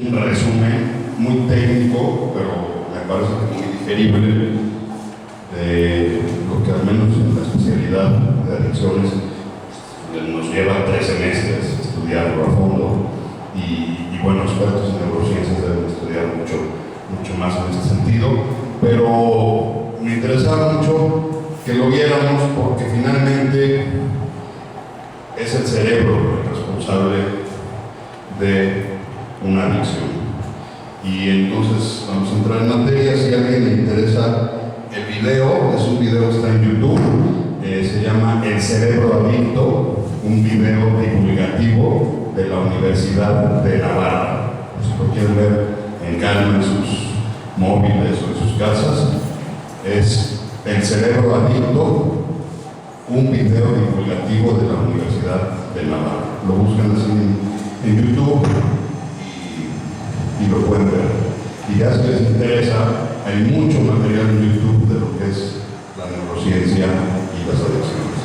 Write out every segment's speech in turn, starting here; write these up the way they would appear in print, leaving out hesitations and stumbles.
Un resumen muy técnico, pero me parece que muy digerible, de lo que al menos en la especialidad de adicciones nos lleva 3 semestres estudiarlo a fondo y bueno, expertos en neurociencias deben estudiar mucho más en este sentido, pero me interesaba mucho que lo viéramos porque finalmente es el cerebro el responsable de una adicción. Y entonces vamos a entrar en materia. Si a alguien le interesa el video, es un video que está en YouTube, se llama El Cerebro Adicto, un video divulgativo de la Universidad de Navarra. Si lo quieren ver en calma en sus móviles o en sus casas, es El Cerebro Adicto, un video divulgativo de la Universidad de Navarra. Lo buscan así en YouTube y lo pueden ver. Y ya si les interesa, hay mucho material en YouTube de lo que es la neurociencia y las adicciones.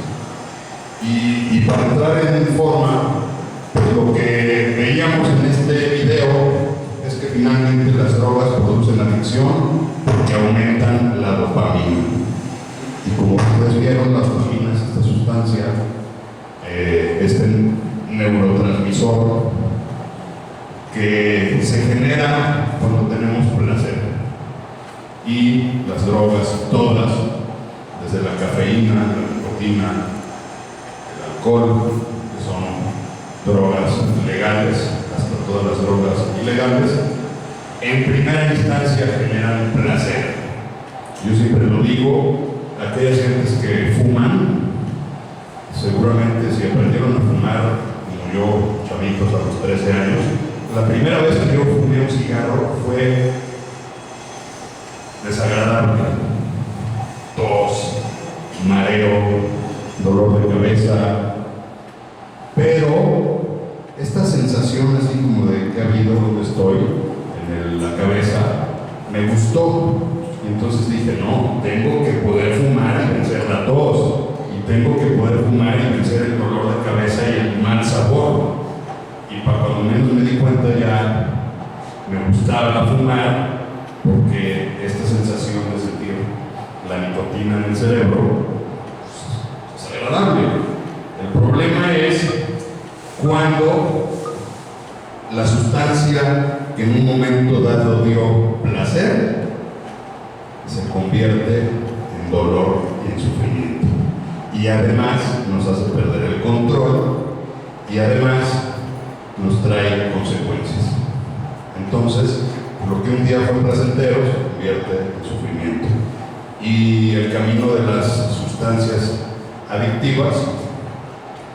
Y para entrar en forma, pues lo que veíamos en este video es que finalmente las drogas producen adicción porque aumentan la dopamina. Y como ustedes vieron, la dopamina es esta sustancia, este neurotransmisor que se genera cuando tenemos placer. Y las drogas, todas, desde la cafeína, la nicotina, el alcohol, que son drogas legales, hasta todas las drogas ilegales, en primera instancia generan placer. Yo siempre lo digo, aquellas gentes que fuman, seguramente si aprendieron a fumar, como yo, chavitos a los 13 años, la primera vez que yo fumé un cigarro fue desagradable. Tos, mareo, dolor de cabeza, pero esta sensación así como de que ha habido donde estoy, en la cabeza, me gustó. Y entonces dije, no, tengo que poder fumar y vencer la tos, y tengo que poder fumar y vencer el dolor de cabeza y el mal sabor. Y para cuando menos me di cuenta ya me gustaba fumar, porque esta sensación de sentir la nicotina en el cerebro es agradable. El problema es cuando la sustancia que en un momento dado dio placer se convierte en dolor y en sufrimiento, y además nos hace perder el control, y además nos trae consecuencias. Entonces, lo que un día fue placentero se convierte en sufrimiento. Y el camino de las sustancias adictivas,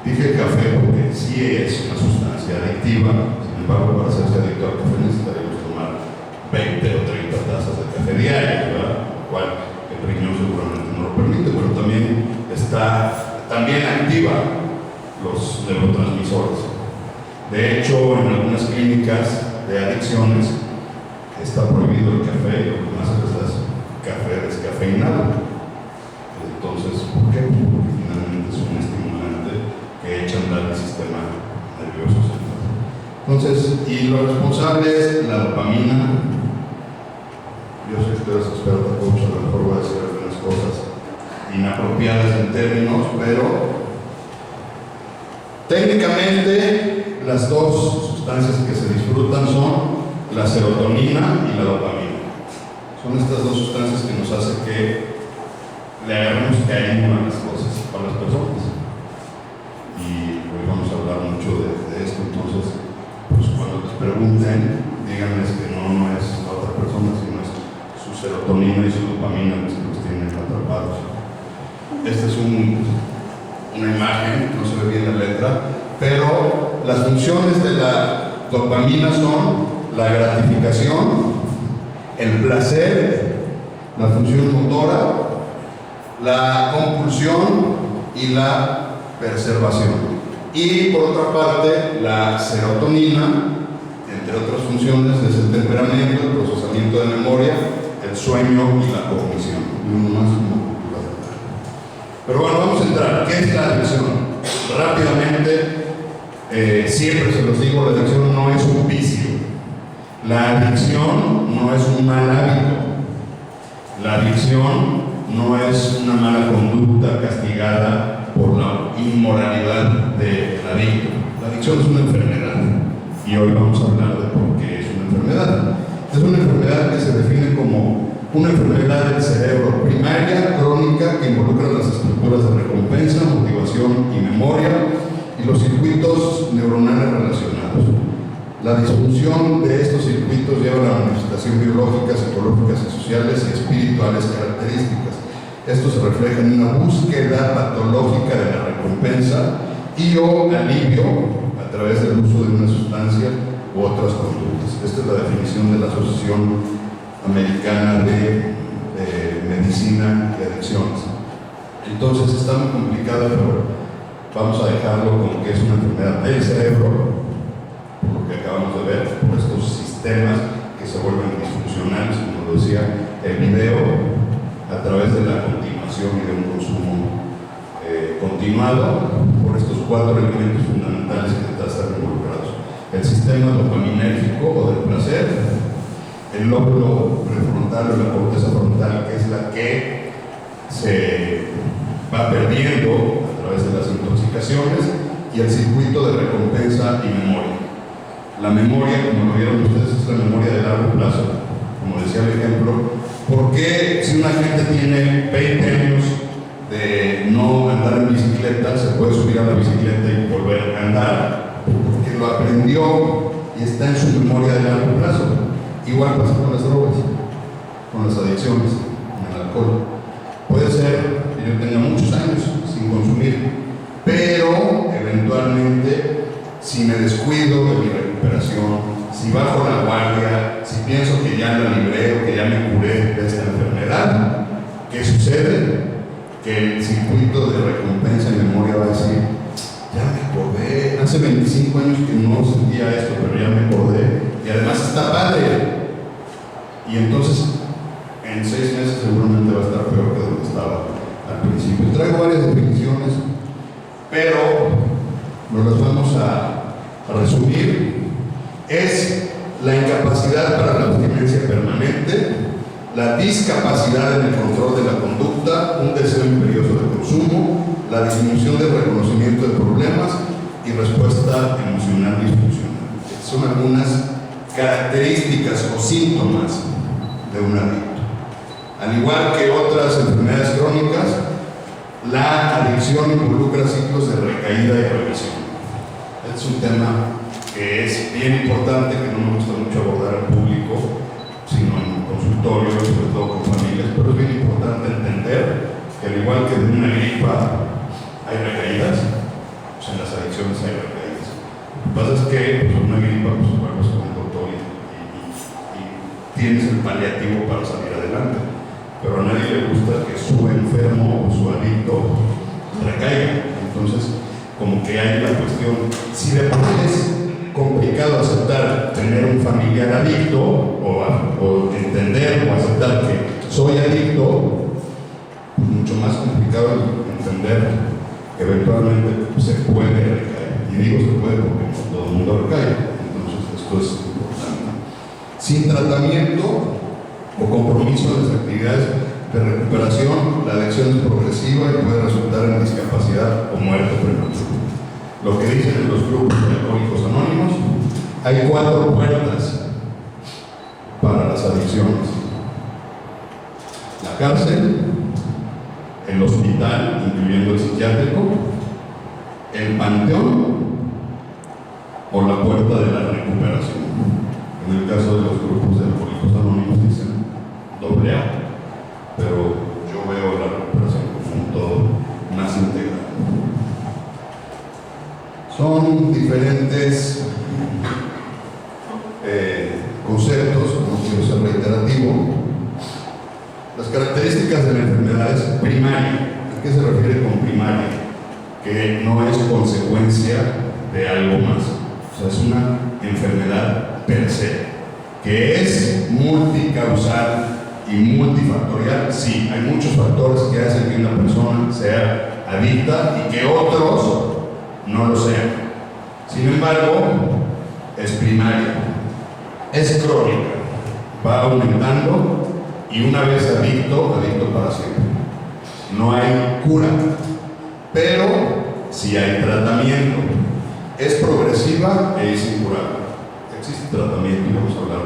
dije café porque sí es una sustancia adictiva, sin embargo, para hacerse adicto al café necesitaríamos tomar 20 o 30 tazas de café diario, ¿verdad? Lo cual el riñón seguramente no lo permite, pero también activa los neurotransmisores. De hecho, en algunas clínicas de adicciones está prohibido el café, y lo que más es café descafeinado. Entonces, ¿por qué? Porque finalmente es un estimulante que echa a andar el sistema nervioso central. Entonces, y lo responsable es la dopamina. Yo sé que tú eres experto, coach, a lo mejor voy a decir algunas cosas inapropiadas en términos, pero técnicamente las dos sustancias que se disfrutan son la serotonina y la dopamina. Son estas dos sustancias que nos hacen que le agarremos cariño a las cosas, a las personas. Y hoy vamos a hablar mucho de esto, entonces, pues cuando les pregunten, díganles que no es la otra persona, sino es su serotonina y su dopamina los que los tienen atrapados. Esta es una imagen, no se ve bien la letra, pero las funciones de la dopamina son la gratificación, el placer, la función motora, la compulsión y la preservación. Y por otra parte, la serotonina, entre otras funciones, es el temperamento, el procesamiento de memoria, el sueño y la cognición. Y uno más como cultura mental. Pero bueno, vamos a entrar. ¿Qué es la adicción? Rápidamente, siempre se los digo, la adicción no es un vicio. La adicción no es un mal hábito. La adicción no es una mala conducta castigada por la inmoralidad del adicto. La adicción es una enfermedad y hoy vamos a hablar de por qué es una enfermedad. Es una enfermedad que se define como una enfermedad del cerebro primaria, crónica, que involucra las estructuras de recompensa, motivación y memoria y los circuitos neuronales relacionados. La disfunción de estos circuitos lleva a la manifestación biológica, psicológicas y sociales y espirituales características. Esto se refleja en una búsqueda patológica de la recompensa y o alivio a través del uso de una sustancia u otras conductas. Esta es la definición de la Asociación Americana de Medicina y Adicciones. Entonces está muy complicado, pero vamos a dejarlo como que es una enfermedad del cerebro, por lo que acabamos de ver, por estos sistemas que se vuelven disfuncionales, como lo decía el video, a través de la continuación y de un consumo continuado, por estos 4 elementos fundamentales que están involucrados: el sistema dopaminérgico o del placer, el lóbulo prefrontal o la corteza frontal, que es la que se va perdiendo a través de las intoxicaciones, y el circuito de recompensa y memoria. La memoria, como lo vieron ustedes, es la memoria de largo plazo. Como decía el ejemplo, ¿por qué si una gente tiene 20 años de no andar en bicicleta, se puede subir a la bicicleta y volver a andar? Porque lo aprendió y está en su memoria de largo plazo. Igual pasa con las drogas, con las adicciones, con el alcohol. Puede ser que yo tenga muchos años sin consumir, pero eventualmente, si me descuido de mi recuperación, si bajo la guardia, si pienso que ya la libré o que ya me curé de esta enfermedad, ¿qué sucede? Que el circuito de recompensa y memoria va a decir: ya me acordé, hace 25 años que no sentía esto, pero ya me acordé, y además está padre. Y entonces, en 6 meses seguramente va a estar peor que donde estaba al principio. Traigo varias definiciones, pero nos las vamos a resumir. Es la incapacidad para la abstinencia permanente, la discapacidad en el control de la conducta, un deseo imperioso de consumo, la disminución del reconocimiento de problemas y respuesta emocional disfuncional. Son algunas características o síntomas de un adicto. Al igual que otras enfermedades crónicas, la adicción involucra ciclos de recaída y remisión. Es un tema que es bien importante, que no me gusta mucho abordar al público, sino en consultorios, sobre todo con familias, pero es bien importante entender que al igual que de una gripa hay recaídas, pues en las adicciones hay recaídas. Lo que pasa es que pues, una gripa, pues vuelves con el doctor y tienes el paliativo para salir adelante, pero a nadie le gusta que su enfermo o su adicto recaiga. Entonces, como que hay la cuestión, si de por sí es complicado aceptar tener un familiar adicto o entender o aceptar que soy adicto, mucho más complicado entender que eventualmente se puede recaer. Y digo se puede porque no todo el mundo recae. Entonces esto es importante. Sin tratamiento o compromiso en las actividades de recuperación, la adicción es progresiva y puede resultar en discapacidad o muerte prematura. Lo que dicen en los grupos de Alcohólicos Anónimos, hay 4 puertas para las adicciones: la cárcel, el hospital, incluyendo el psiquiátrico, el panteón o la puerta de la recuperación. En el caso de los grupos de Alcohólicos Anónimos dicen AA, pero yo veo la recuperación como un todo más integral. Son diferentes conceptos, no quiero ser reiterativo. Las características de la enfermedad es primaria. ¿A qué se refiere con primaria? Que no es consecuencia de algo más. O sea, es una enfermedad per se. Que es multicausal y multifactorial. Sí, hay muchos factores que hacen que una persona sea adicta y que otros no lo sean. Sin embargo, es primaria. es crónica, va aumentando y una vez adicto, adicto para siempre. No hay cura, pero sí hay tratamiento. Es progresiva e es incurable. Existe tratamiento y vamos a hablar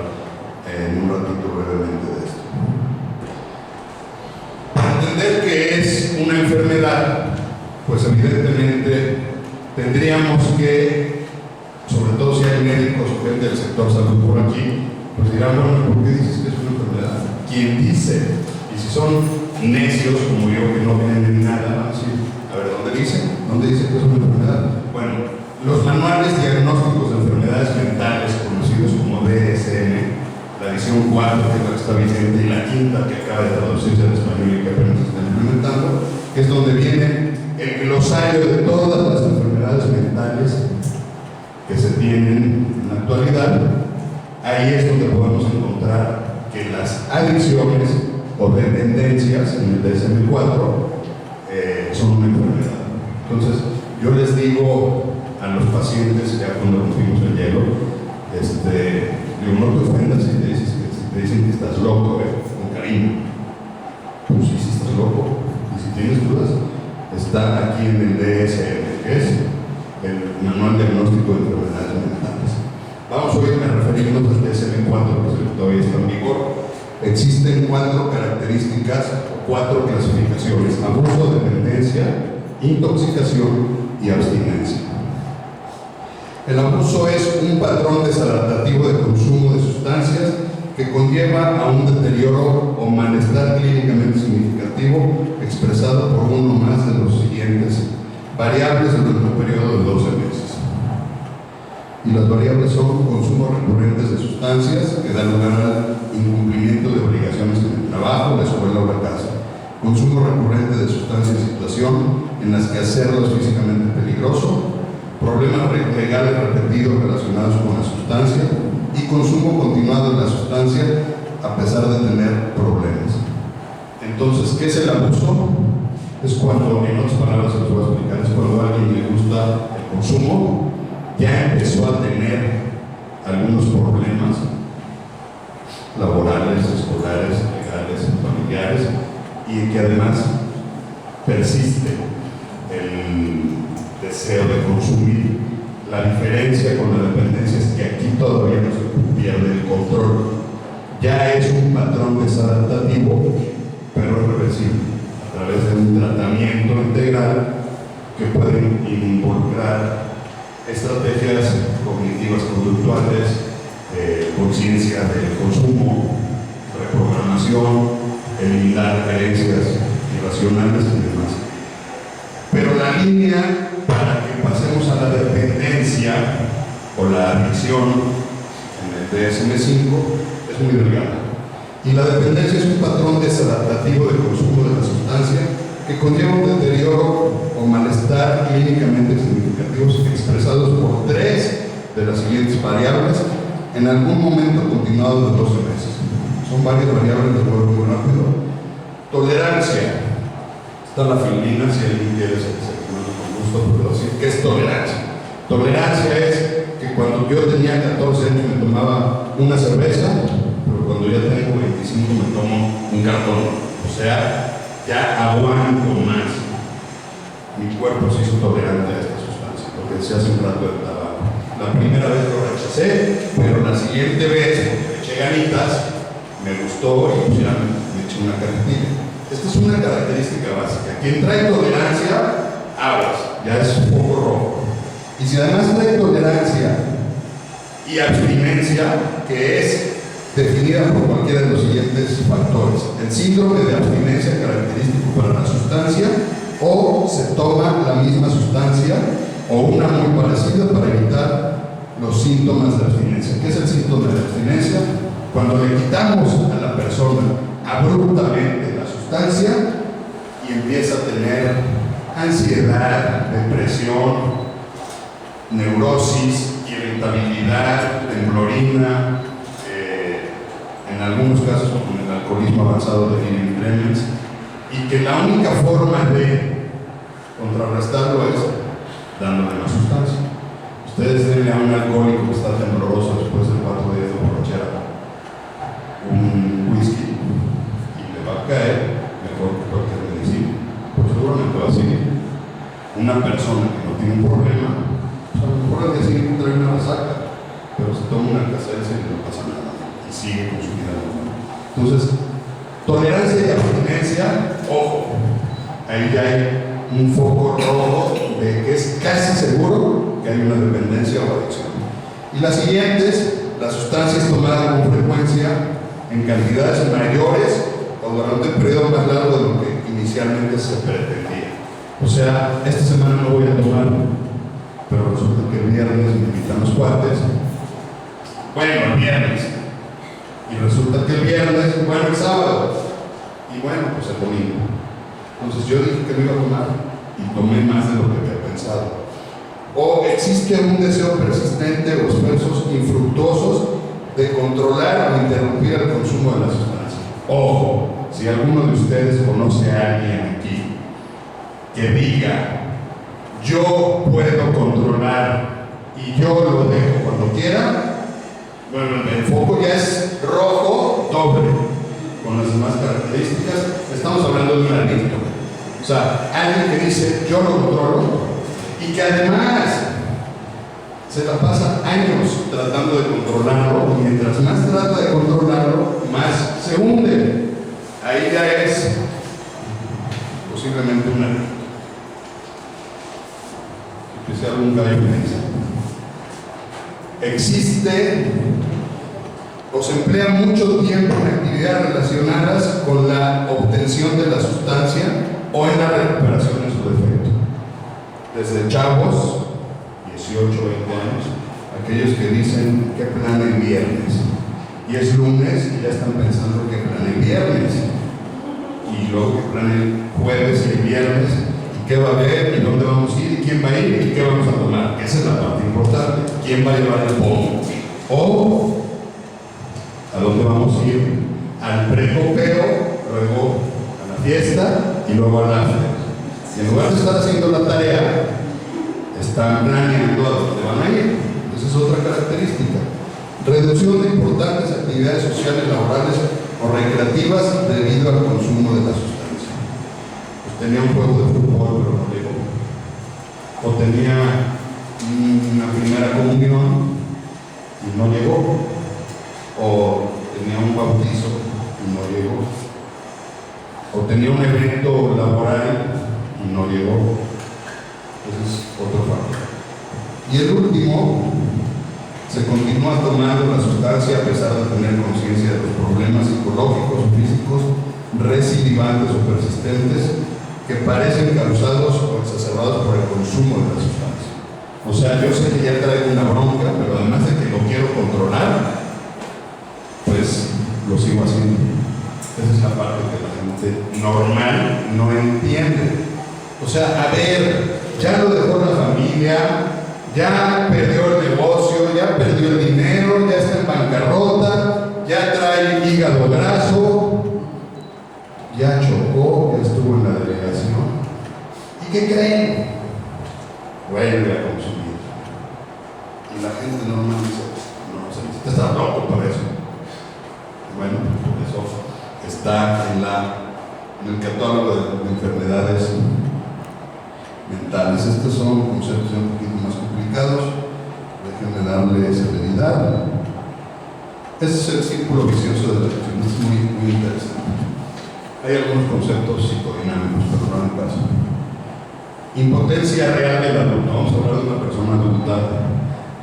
en un ratito brevemente de esto. Para entender que es una enfermedad, pues evidentemente tendríamos que, sobre todo si hay médicos o gente del sector salud por aquí, pues dirán, bueno, ¿por qué dices que es una enfermedad? ¿Quién dice? Y si son necios como yo que no ven nada, van a decir, a ver, ¿dónde dice? ¿Dónde dice que es una enfermedad? Bueno, los manuales diagnósticos de enfermedades mentales conocidos como DSM, la edición 4, que es la que está vigente, y la quinta, que acaba de traducirse al español y que apenas se está implementando, es donde viene el glosario de todas las enfermedades mentales que se tienen en la actualidad. Ahí es donde podemos encontrar que las adicciones o dependencias en el DSM-4 son una enfermedad. Entonces, yo les digo a los pacientes, ya cuando rompimos el hielo, digo, no te ofendas si te dicen que estás loco, con cariño. Pues sí, si estás loco. Y si tienes dudas, está aquí en el DSM, que es el Manual Diagnóstico de Enfermedades Mentales. Vamos hoy a referirnos al DSM-4, que todavía está en vigor. Existen 4 características o 4 clasificaciones: abuso, dependencia, intoxicación y abstinencia. El abuso es un patrón desadaptativo de consumo de sustancias que conlleva a un deterioro o malestar clínicamente significativo expresado por uno más de los siguientes variables durante un periodo de 12 meses. Y las variables son consumos recurrentes de sustancias que dan lugar al incumplimiento de obligaciones en el trabajo, la escuela o la casa. Consumo recurrente de sustancias en situación en las que hacerlo es físicamente peligroso. Problemas legales repetidos relacionados con la sustancia y consumo continuado de la sustancia a pesar de tener problemas. Entonces, ¿qué es el abuso? Es cuando, en otras palabras se los voy a explicar, es cuando a alguien le gusta el consumo, ya empezó a tener algunos problemas laborales, escolares, legales, familiares, y que además persiste el deseo de consumir. La diferencia con la dependencia es que aquí todavía no se pierde el control. Ya es un patrón desadaptativo, pero reversible, a través de un tratamiento integral que puede involucrar estrategias cognitivas conductuales, conciencia del consumo, reprogramación, eliminar creencias irracionales y demás. Pero la línea para que pasemos a la dependencia o la adicción en el DSM-5 es muy delgada. Y la dependencia es un patrón desadaptativo de consumo de la sustancia que conlleva un deterioro o malestar clínicamente significativos expresados por 3 de las siguientes variables en algún momento continuado de 12 meses. Son varias variables, les vuelvo muy rápido. Tolerancia. Está la filmina, si alguien quiere con gusto, pero decir ¿qué es tolerancia? Tolerancia es que cuando yo tenía 14 años me tomaba una cerveza, pero cuando ya tengo 25 me tomo un cartón. O sea, ya aguanto más. Mi cuerpo se hizo tolerante a esta sustancia, porque se hace un rato de tabaco. La primera vez lo rechacé, pero la siguiente vez, porque le eché ganitas, me gustó y pues ya me eché una cajetilla. Esta es una característica básica. Quien trae tolerancia, aguas, ya es un poco rojo. Y si además trae tolerancia y abstinencia, que es definida por cualquiera de los siguientes factores: el síndrome de abstinencia característico para la sustancia, o se toma la misma sustancia o una muy parecida para evitar los síntomas de abstinencia. ¿Qué es el síntoma de abstinencia? Cuando le quitamos a la persona abruptamente la sustancia y empieza a tener ansiedad, depresión, neurosis, irritabilidad, temblorina, en algunos casos como el alcoholismo avanzado de William Clemens, y que la única forma de contrarrestarlo es dándole la sustancia. Ustedes denle a un alcohólico que está tembloroso después de 4 días de borrachera, una persona que no tiene un problema, pues a lo mejor al día siguiente trae una resaca, pero se toma una Alka-Seltzer y no pasa nada, y sigue con su vida normal. Entonces, tolerancia y abstinencia, ojo, ahí ya hay un foco rojo de que es casi seguro que hay una dependencia o adicción. Y las siguientes, las sustancias tomadas con frecuencia en cantidades mayores o durante un periodo más largo de lo que inicialmente se pretendía. O sea, esta semana no voy a tomar, pero resulta que el viernes me invitan los cuates. Bueno, el viernes. Y resulta que el viernes, bueno, el sábado. Y bueno, pues el domingo. Entonces yo dije que no iba a tomar y tomé más de lo que había pensado. O existe un deseo persistente o esfuerzos infructuosos de controlar o interrumpir el consumo de la sustancia. Ojo, si alguno de ustedes conoce a alguien aquí que diga, yo puedo controlar y yo lo dejo cuando quiera, bueno, el foco ya es rojo doble, con las demás características. Estamos hablando de un adicto. O sea, alguien que dice, yo lo controlo, y que además se la pasa años tratando de controlarlo, y mientras más trata de controlarlo, más se hunde. Ahí ya es posiblemente un adicto. Que sea algún gallo me dice. Existe o se emplea mucho tiempo en actividades relacionadas con la obtención de la sustancia o en la recuperación de su defecto. Desde chavos, 18, 20 años, aquellos que dicen qué plan el viernes. Y es lunes y ya están pensando qué plan el viernes. Y luego qué plan el jueves y el viernes. Y qué va a haber, y dónde vamos a ir, y quién va a ir, y qué vamos a tomar. Esa es la parte importante. ¿Quién va a llevar el pomo? O ¿a dónde vamos a ir? Al precopeo, luego a la fiesta y luego al after. Y en lugar de estar haciendo la tarea, están planeando a dónde van a ir. Esa es otra característica. Reducción de importantes actividades sociales, laborales o recreativas debido al consumo de la sustancia. Pues tenía un juego de fútbol, pero no llegó. O tenía una primera comunión y no llegó. O tenía un bautizo y no llegó. O tenía un evento laboral y no llegó. Ese es otro factor. Y el último, se continúa tomando la sustancia a pesar de tener conciencia de los problemas psicológicos o físicos recidivantes o persistentes que parecen causados o exacerbados por el consumo de la sustancia. O sea, yo sé que ya traigo una bronca, pero además de que lo quiero controlar, pues lo sigo haciendo. Esa es la parte que la gente normal no entiende. O sea, a ver, ya lo dejó la familia, ya perdió el negocio, ya perdió el dinero, ya está en bancarrota, ya trae hígado graso, ya chocó, ya estuvo en la delegación. ¿Y qué creen? Vuelve a consumir. Y la gente normal dice, no, se necesita estar loco para eso. Bueno, por eso está en el catálogo de enfermedades mentales. Estos son conceptos un poquito más complicados. Déjenme darle celeridad. Este es el círculo vicioso de la adicción. Es muy interesante. Hay algunos conceptos psicodinámicos, pero no en el caso. Impotencia real del adulto. Vamos a hablar de una persona adulta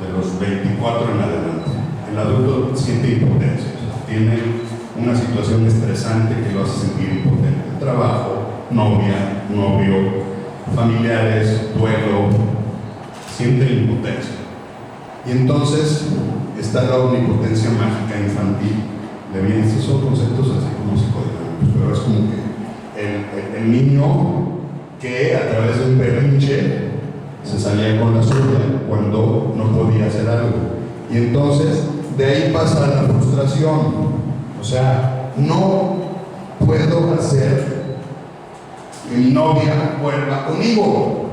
de los 24 en adelante. El adulto siente impotencia. Tiene una situación estresante que lo hace sentir impotente. Trabajo, novia, novio, familiares, duelo, siente impotencia. Y entonces está la omnipotencia mágica infantil. De bien, estos son conceptos así como psicodinámicos, pero es como que el niño que a través de un berrinche se salía con la suya cuando no podía hacer algo. Y entonces de ahí pasa la frustración. O sea, no puedo hacer que mi novia vuelva conmigo.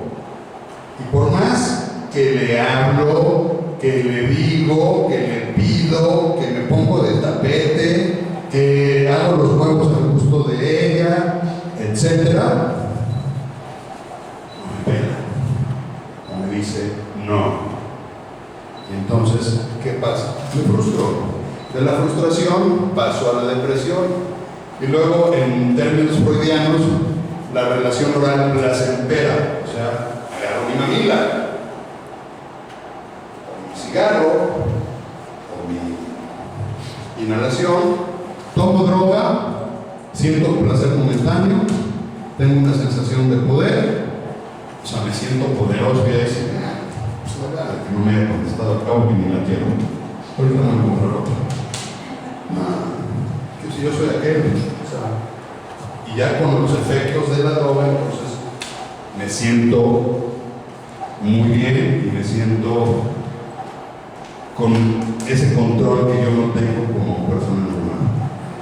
Y por más que le hablo, que le digo, que le pido, que me pongo de tapete, que hago los huevos al gusto de ella, etc., no me pela. Entonces, ¿qué pasa? Me frustro. De la frustración paso a la depresión. Y luego, en términos freudianos, la relación oral placentera. O sea, agarro mi mamila, o mi cigarro, o mi inhalación, tomo droga, siento placer momentáneo, tengo una sensación de poder, o sea, me siento poderoso y decir, pues la verdad, que no me haya contestado al cabo que ni la quiero. Ahorita me voy a encontrar otra. No, que si yo soy aquel, o sea, y ya con los efectos de la droga, entonces me siento muy bien y me siento con ese control que yo no tengo como persona normal.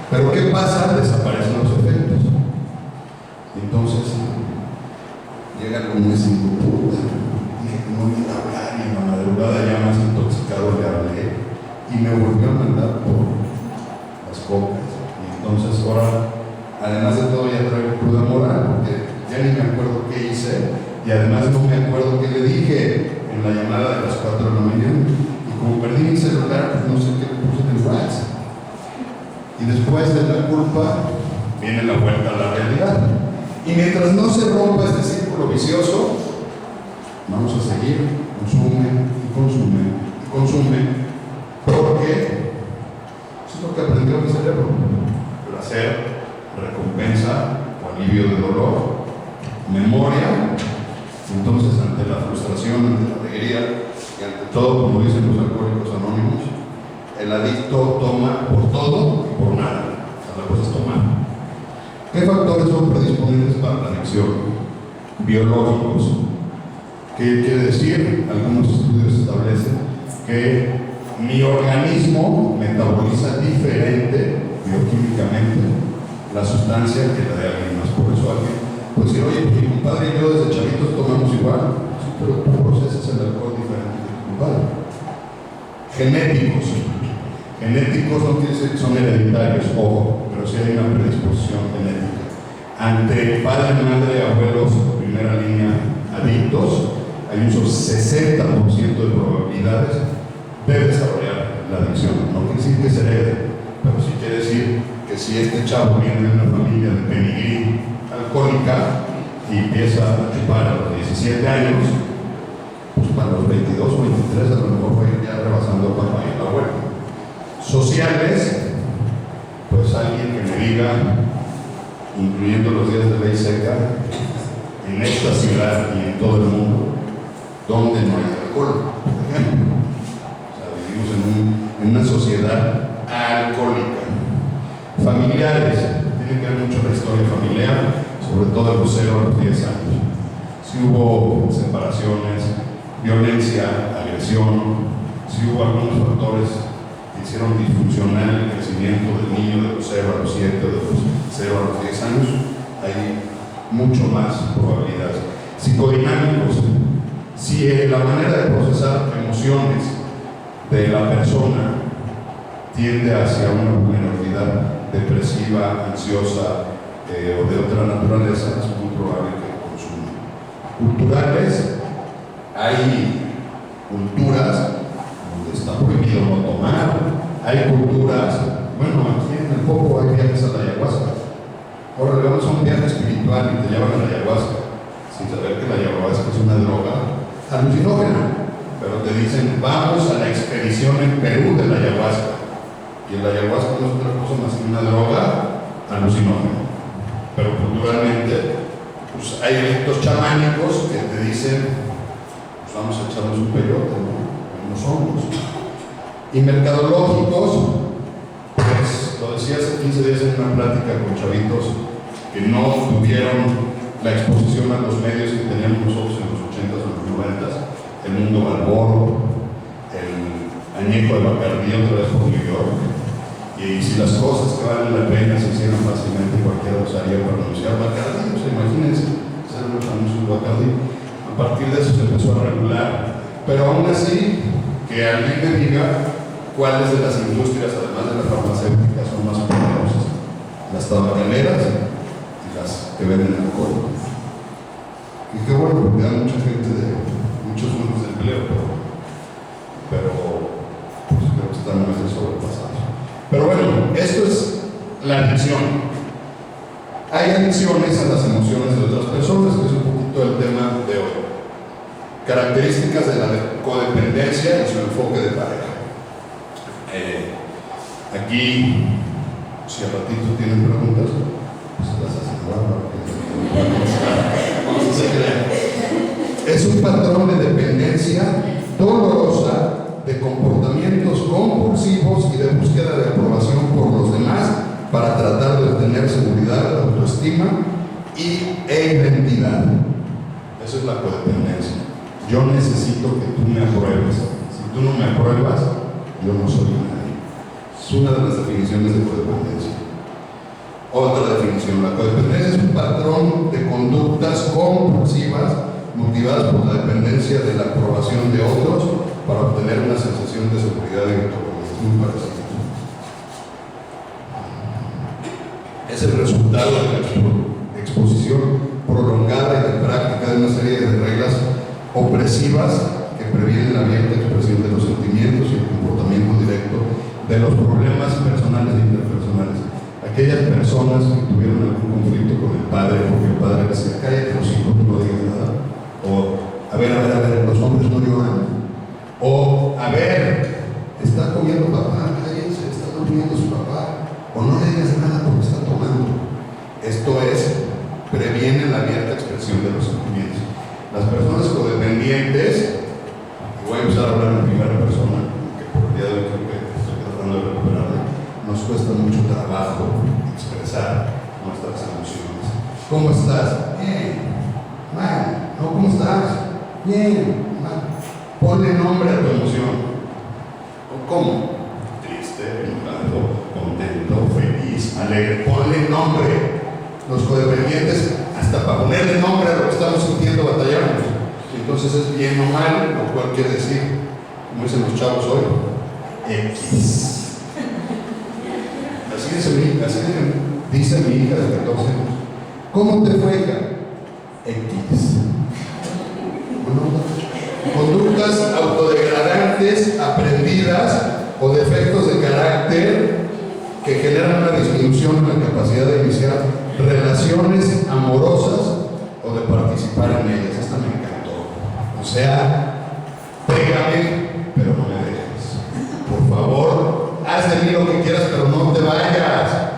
Pero ¿qué pasa? Desaparecen los efectos. Entonces llega como ese puta. Dije que no me iba a hablar y en la madrugada ya más intoxicado le hablé y me volvió a mandar por las cocas. Y entonces ahora, además de todo, ya traigo cruda moral porque ya ni me acuerdo qué hice y además no me acuerdo qué le dije en la llamada de las 4 de la mañana. Y como perdí mi celular, pues no sé qué le puse en el WhatsApp. Y después de la culpa viene la vuelta a la realidad. Y mientras no se rompa este círculo vicioso, vamos a seguir, consume y consume y consume, porque eso es lo que aprendió mi cerebro: placer, recompensa o alivio de dolor, memoria. Entonces, ante la frustración, ante la alegría y ante todo, como dicen los alcohólicos anónimos, el adicto toma por todo y por nada. O sea, la cosa es tomar. ¿Qué factores son predisponentes para la adicción? Biológicos. ¿Qué quiere decir? Algunos estudios establecen que mi organismo metaboliza diferente bioquímicamente la sustancia que la de alguien más. Por eso alguien puede decir, oye, mi compadre y yo desde chavitos tomamos igual, sí, pero tú procesas el alcohol diferente que tu compadre. Genéticos. Genéticos no quiere decir que son hereditarios, ojo, pero sí hay una predisposición genética. Ante padre, madre, abuelos, primera línea, adictos, hay un 60% de probabilidades de desarrollar la adicción. No quiere decir que se herede, pero sí quiere decir que si este chavo viene de una familia de pedigrí alcohólica y empieza a chupar a los 17 años, pues para los 22 o 23 a lo mejor va a ir ya rebasando al papá y a la abuela. Sociales, pues alguien que me diga, incluyendo los días de ley seca, en esta ciudad y en todo el mundo, donde no hay alcohol, por ejemplo. O sea, vivimos en una sociedad alcohólica. Familiares, tiene que ver mucho la historia familiar, sobre todo de los 0 a los 10 años. Si hubo separaciones, violencia, agresión, si hubo algunos factores que hicieron disfuncional el crecimiento del niño de los 0 a los 7 o de los 0 a los 10 años, hay mucho más probabilidades. Psicodinámicos, si la manera de procesar emociones de la persona tiende hacia una vulnerabilidad depresiva, ansiosa o de otra naturaleza, es muy probable que consuma. Culturales, hay culturas donde está prohibido no tomar, hay culturas, bueno, aquí en el Popo hay viajes a la ayahuasca. Ahora le vamos a un viaje espiritual y te llevan a la ayahuasca, sin saber que la ayahuasca es una droga alucinógena, pero te dicen, vamos a la expedición en Perú de la ayahuasca. Y el ayahuasca no es otra cosa más que una droga alucinógena. Pero culturalmente, pues hay ritos chamánicos que te dicen, pues vamos a echarnos un peyote, ¿no? Unos hongos. Y mercadológicos, pues lo decía hace 15 días en una plática con chavitos que no tuvieron la exposición a los medios que teníamos nosotros en los 80s o los 90s, el mundo Marlboro, el añejo de Bacardí otra vez por New York. Y si las cosas que valen la pena se hicieran fácilmente, cualquiera usaría para anunciar Bacardí. O sea, imagínense, hacer los anuncios de Bacardí. A partir de eso se empezó a regular. Pero aún así, que alguien me diga cuáles de las industrias, además de las farmacéuticas, son más poderosas. Las tabacaleras y las que venden alcohol. Y qué bueno, porque hay mucha gente de muchos nuevos de empleo, pero no esté sobrepasado. Pero bueno, esto es la adicción. Hay adicciones a las emociones de otras personas, que es un poquito el tema de hoy. Características de la codependencia y su enfoque de pareja. Aquí, si al ratito tienen preguntas, pues las hacen Es un patrón de dependencia dolorosa, de comportamientos compulsivos y de búsqueda de aprobación por los demás para tratar de obtener seguridad, autoestima e identidad. Eso es la codependencia. Yo necesito que tú me apruebes. Si tú no me apruebas, yo no soy nadie. Es una de las definiciones de codependencia. Otra definición: la codependencia es un patrón de conductas compulsivas motivadas por la dependencia de la aprobación de otros para obtener una sensación de seguridad y autoconfianza para sí mismo. Es el resultado de la exposición prolongada y de práctica de una serie de reglas opresivas que previenen la abierta expresión de los sentimientos y el comportamiento directo de los problemas personales e interpersonales. Aquellas personas que tuvieron algún conflicto con el padre, porque el padre decía, cállate los hijos, no digas nada. O, a ver, los hombres no lloran. O, a ver, está comiendo papá, cállense, está durmiendo su papá. O no le digas nada porque está tomando. Esto es, previene la abierta expresión de los sentimientos. Las personas codependientes, voy a empezar a hablar en primera persona, que por el día de hoy creo que estoy tratando de recuperarla, nos cuesta mucho trabajo expresar nuestras emociones. ¿Cómo estás? Bien. Mal. ¿No? ¿Cómo estás? Bien. Mal. Ponle nombre a tu emoción. ¿Cómo? Triste, enojado, contento, feliz, alegre. Ponle nombre. Los codependientes, hasta para ponerle nombre a lo que estamos sintiendo, batallamos. Entonces es bien o mal, lo cual quiere decir, como dicen los chavos hoy, X. Así dice mi hija de 14 años. ¿Cómo te fue, hija? X. Conductas autodegradantes, aprendidas o defectos de carácter que generan una disminución en la capacidad de iniciar relaciones amorosas o de participar en ellas. Esta me encantó. O sea, pégame, pero no me dejes. Por favor, haz de mí lo que quieras, pero no te vayas.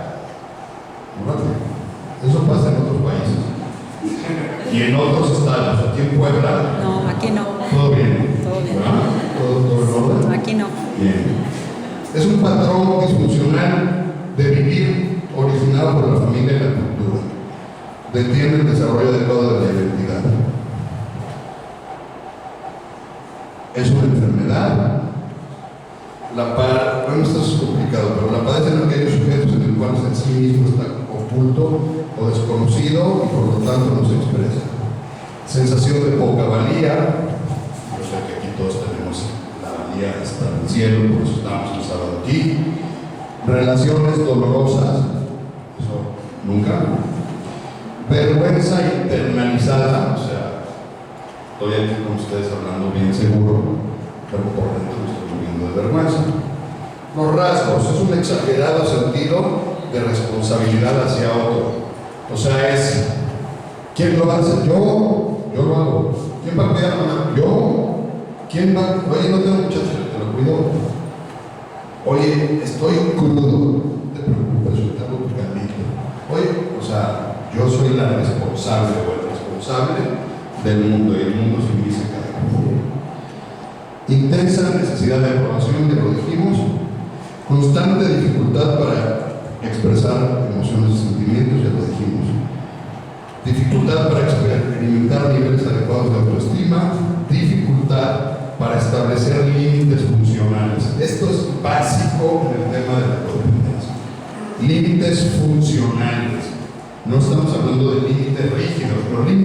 Eso pasa en otros países y en otros estados. Aquí en Puebla. No, aquí no. ¿Todo bien? Todo bien. ¿Todo en orden? Aquí no. Bien. Es un patrón disfuncional de vivir originado por la familia y la cultura. Detiene el desarrollo adecuado de la identidad. Es una enfermedad. Bueno, esto es complicado, pero la padecen aquellos sujetos en los cuales el sí mismo está oculto o desconocido y por lo tanto no se expresa. Sensación de poca valía. Yo sé que aquí todos tenemos la valía de estar en el cielo, por eso estamos el sábado aquí. Relaciones dolorosas, eso nunca. Vergüenza internalizada, o sea, estoy aquí con ustedes hablando bien seguro, pero por dentro me estoy muriendo de vergüenza. Los rasgos, es un exagerado sentido de responsabilidad hacia otro. O sea, es, ¿quién lo hace? Yo lo hago. ¿Quién va a cuidar a mamá? Yo. ¿Quién va? Oye, no tengo muchachos, te lo cuido. Oye, estoy crudo. No te preocupes, yo tengo tu caldito. Oye, o sea, yo soy la responsable o el responsable del mundo y el mundo sin mí se cae. Intensa necesidad de aprobación, ya lo dijimos. Constante dificultad para expresar emociones y sentimientos, ya lo dijimos. Dificultad para experimentar niveles adecuados de autoestima. Dificultad para establecer límites funcionales. Esto es básico en el tema de la codependencia. Límites funcionales. No estamos hablando de límites rígidos, pero límites